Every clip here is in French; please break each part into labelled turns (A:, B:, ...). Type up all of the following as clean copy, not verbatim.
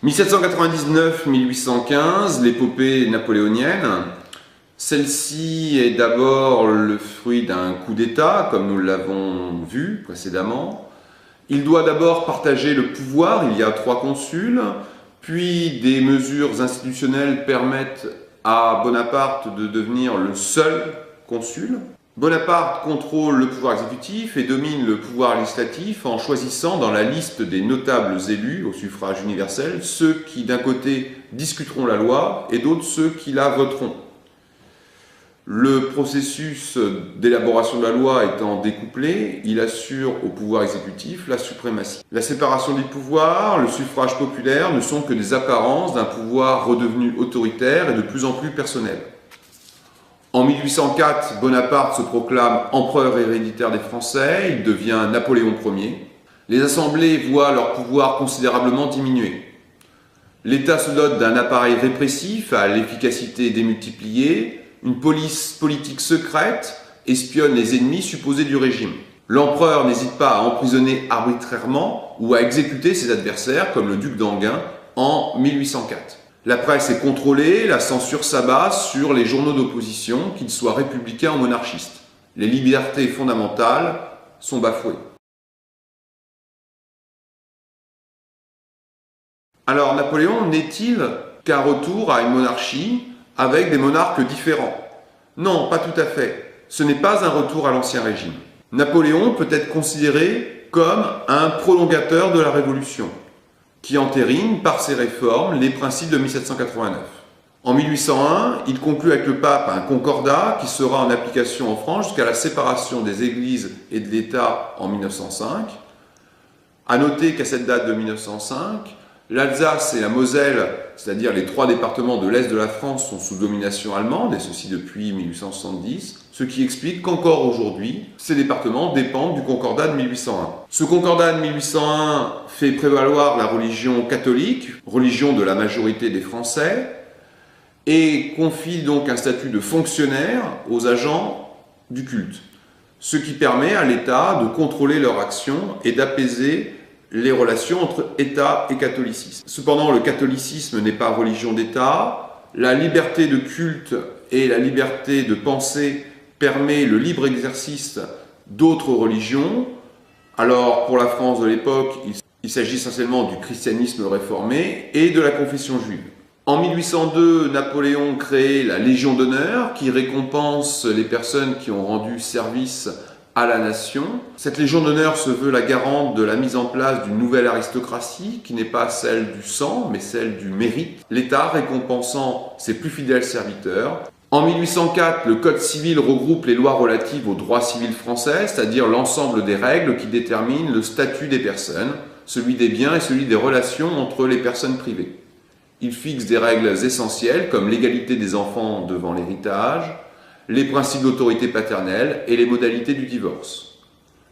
A: 1799-1815, l'épopée napoléonienne. Celle-ci est d'abord le fruit d'un coup d'État, comme nous l'avons vu précédemment. Il doit d'abord partager le pouvoir, il y a 3 consuls, puis des mesures institutionnelles permettent à Bonaparte de devenir le seul consul. Bonaparte contrôle le pouvoir exécutif et domine le pouvoir législatif en choisissant dans la liste des notables élus au suffrage universel ceux qui d'un côté discuteront la loi et d'autres ceux qui la voteront. Le processus d'élaboration de la loi étant découplé, il assure au pouvoir exécutif la suprématie. La séparation des pouvoirs, le suffrage populaire ne sont que des apparences d'un pouvoir redevenu autoritaire et de plus en plus personnel. En 1804, Bonaparte se proclame empereur héréditaire des Français, il devient Napoléon Ier. Les assemblées voient leur pouvoir considérablement diminuer. L'État se dote d'un appareil répressif à l'efficacité démultipliée. Une police politique secrète espionne les ennemis supposés du régime. L'empereur n'hésite pas à emprisonner arbitrairement ou à exécuter ses adversaires, comme le duc d'Enghien en 1804. La presse est contrôlée, la censure s'abat sur les journaux d'opposition, qu'ils soient républicains ou monarchistes. Les libertés fondamentales sont bafouées. Alors Napoléon n'est-il qu'un retour à une monarchie avec des monarques différents? Non, pas tout à fait. Ce n'est pas un retour à l'ancien régime. Napoléon peut être considéré comme un prolongateur de la Révolution, qui entérine par ses réformes les principes de 1789. En 1801, il conclut avec le pape un concordat qui sera en application en France jusqu'à la séparation des églises et de l'État en 1905. À noter qu'à cette date de 1905, l'Alsace et la Moselle, c'est-à-dire les 3 départements de l'Est de la France, sont sous domination allemande, et ceci depuis 1870, ce qui explique qu'encore aujourd'hui, ces départements dépendent du concordat de 1801. Ce concordat de 1801 fait prévaloir la religion catholique, religion de la majorité des Français, et confie donc un statut de fonctionnaire aux agents du culte, ce qui permet à l'État de contrôler leur action et d'apaiser les relations entre État et catholicisme. Cependant, le catholicisme n'est pas religion d'État. La liberté de culte et la liberté de pensée permet le libre exercice d'autres religions. Alors, pour la France de l'époque, il s'agit essentiellement du christianisme réformé et de la confession juive. En 1802, Napoléon crée la Légion d'honneur qui récompense les personnes qui ont rendu service à la nation. Cette Légion d'honneur se veut la garante de la mise en place d'une nouvelle aristocratie qui n'est pas celle du sang, mais celle du mérite. L'État récompensant ses plus fidèles serviteurs. En 1804, le Code civil regroupe les lois relatives au droit civil français, c'est-à-dire l'ensemble des règles qui déterminent le statut des personnes, celui des biens et celui des relations entre les personnes privées. Il fixe des règles essentielles comme l'égalité des enfants devant l'héritage, les principes d'autorité paternelle et les modalités du divorce.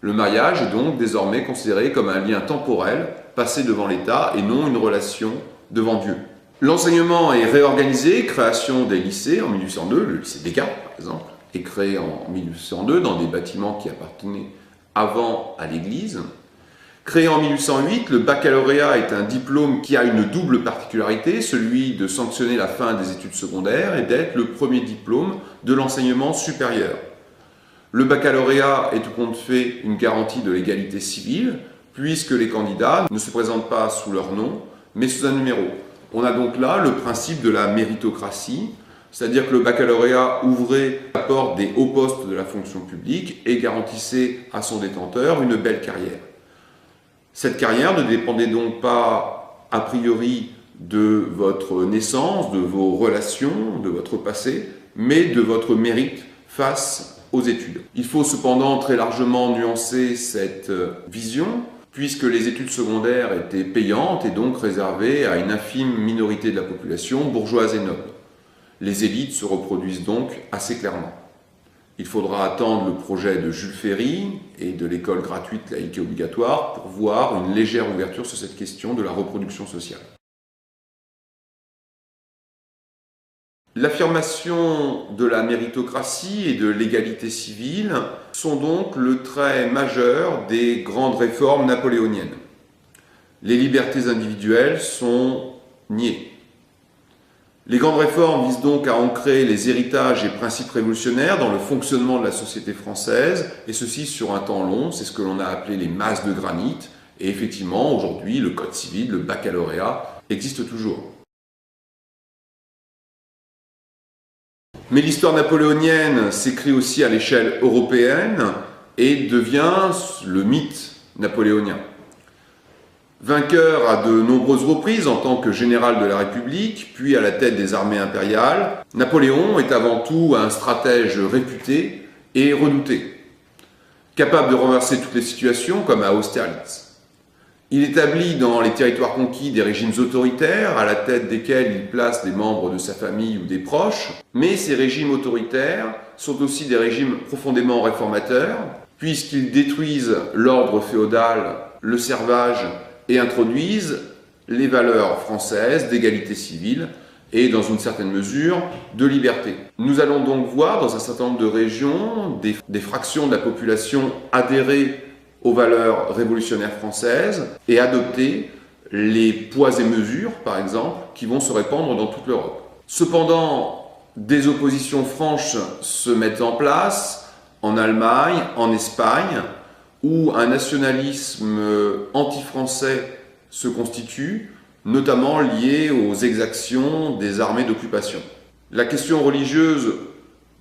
A: Le mariage est donc désormais considéré comme un lien temporel passé devant l'État et non une relation devant Dieu. L'enseignement est réorganisé, création des lycées en 1802, le lycée Descartes par exemple, est créé en 1802 dans des bâtiments qui appartenaient avant à l'Église. Créé en 1808, le baccalauréat est un diplôme qui a une double particularité, celui de sanctionner la fin des études secondaires et d'être le premier diplôme de l'enseignement supérieur. Le baccalauréat est tout compte fait une garantie de l'égalité civile, puisque les candidats ne se présentent pas sous leur nom, mais sous un numéro. On a donc là le principe de la méritocratie, c'est-à-dire que le baccalauréat ouvrait la porte des hauts postes de la fonction publique et garantissait à son détenteur une belle carrière. Cette carrière ne dépendait donc pas a priori de votre naissance, de vos relations, de votre passé, mais de votre mérite face aux études. Il faut cependant très largement nuancer cette vision, puisque les études secondaires étaient payantes et donc réservées à une infime minorité de la population, bourgeoise et noble. Les élites se reproduisent donc assez clairement. Il faudra attendre le projet de Jules Ferry et de l'école gratuite laïque et obligatoire pour voir une légère ouverture sur cette question de la reproduction sociale. L'affirmation de la méritocratie et de l'égalité civile sont donc le trait majeur des grandes réformes napoléoniennes. Les libertés individuelles sont nier. Les grandes réformes visent donc à ancrer les héritages et principes révolutionnaires dans le fonctionnement de la société française, et ceci sur un temps long. C'est ce que l'on a appelé les masses de granit, et effectivement, aujourd'hui, le code civil, le baccalauréat, existe toujours. Mais l'histoire napoléonienne s'écrit aussi à l'échelle européenne et devient le mythe napoléonien. Vainqueur à de nombreuses reprises en tant que général de la République, puis à la tête des armées impériales, Napoléon est avant tout un stratège réputé et redouté, capable de renverser toutes les situations comme à Austerlitz. Il établit dans les territoires conquis des régimes autoritaires, à la tête desquels il place des membres de sa famille ou des proches, mais ces régimes autoritaires sont aussi des régimes profondément réformateurs, puisqu'ils détruisent l'ordre féodal, le servage, et introduisent les valeurs françaises d'égalité civile et, dans une certaine mesure, de liberté. Nous allons donc voir dans un certain nombre de régions des fractions de la population adhérer aux valeurs révolutionnaires françaises et adopter les poids et mesures, par exemple, qui vont se répandre dans toute l'Europe. Cependant, des oppositions franches se mettent en place en Allemagne, en Espagne, où un nationalisme anti-français se constitue, notamment lié aux exactions des armées d'occupation. La question religieuse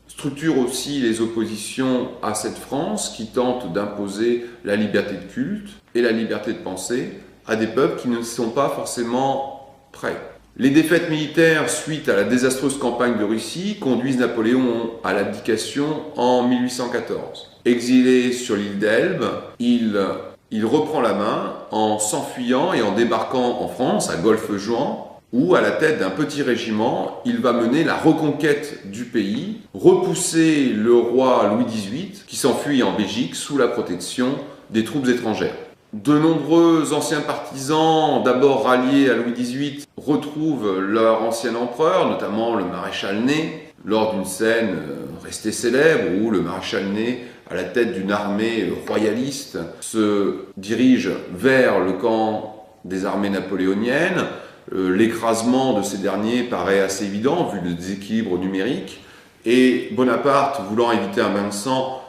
A: structure aussi les oppositions à cette France qui tente d'imposer la liberté de culte et la liberté de penser à des peuples qui ne sont pas forcément prêts. Les défaites militaires suite à la désastreuse campagne de Russie conduisent Napoléon à l'abdication en 1814. Exilé sur l'île d'Elbe, il reprend la main en s'enfuyant et en débarquant en France, à Golfe-Juan, où, à la tête d'un petit régiment, il va mener la reconquête du pays, repousser le roi Louis XVIII, qui s'enfuit en Belgique sous la protection des troupes étrangères. De nombreux anciens partisans, d'abord ralliés à Louis XVIII, retrouvent leur ancien empereur, notamment le maréchal Ney, lors d'une scène restée célèbre où le maréchal Ney, à la tête d'une armée royaliste, se dirige vers le camp des armées napoléoniennes. L'écrasement de ces derniers paraît assez évident vu le déséquilibre numérique, et Bonaparte, voulant éviter un bain de sang,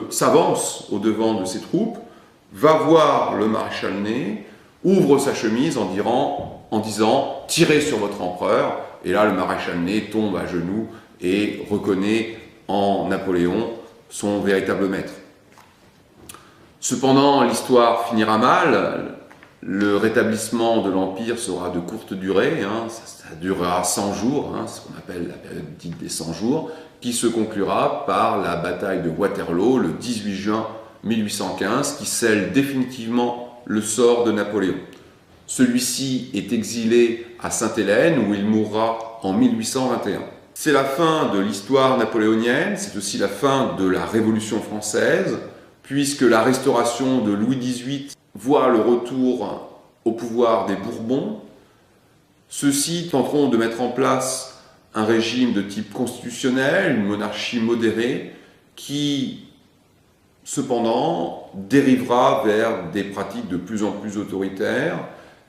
A: s'avance au devant de ses troupes, va voir le maréchal Ney, ouvre sa chemise en disant « Tirez sur votre empereur », et là le maréchal Ney tombe à genoux et reconnaît en Napoléon son véritable maître. Cependant, l'histoire finira mal. Le rétablissement de l'Empire sera de courte durée, ça durera 100 jours, ce qu'on appelle la période dite des 100 jours, qui se conclura par la bataille de Waterloo le 18 juin 1815, qui scelle définitivement le sort de Napoléon. Celui-ci est exilé à Sainte-Hélène, où il mourra en 1821. C'est la fin de l'histoire napoléonienne, c'est aussi la fin de la Révolution française, puisque la restauration de Louis XVIII voit le retour au pouvoir des Bourbons. Ceux-ci tenteront de mettre en place un régime de type constitutionnel, une monarchie modérée, qui, cependant, dérivera vers des pratiques de plus en plus autoritaires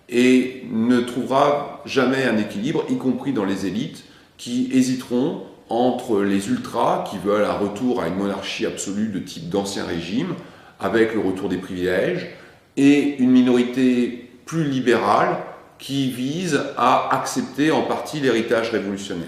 A: et ne trouvera jamais un équilibre, y compris dans les élites, qui hésiteront entre les ultras, qui veulent un retour à une monarchie absolue de type d'Ancien Régime, avec le retour des privilèges, et une minorité plus libérale qui vise à accepter en partie l'héritage révolutionnaire.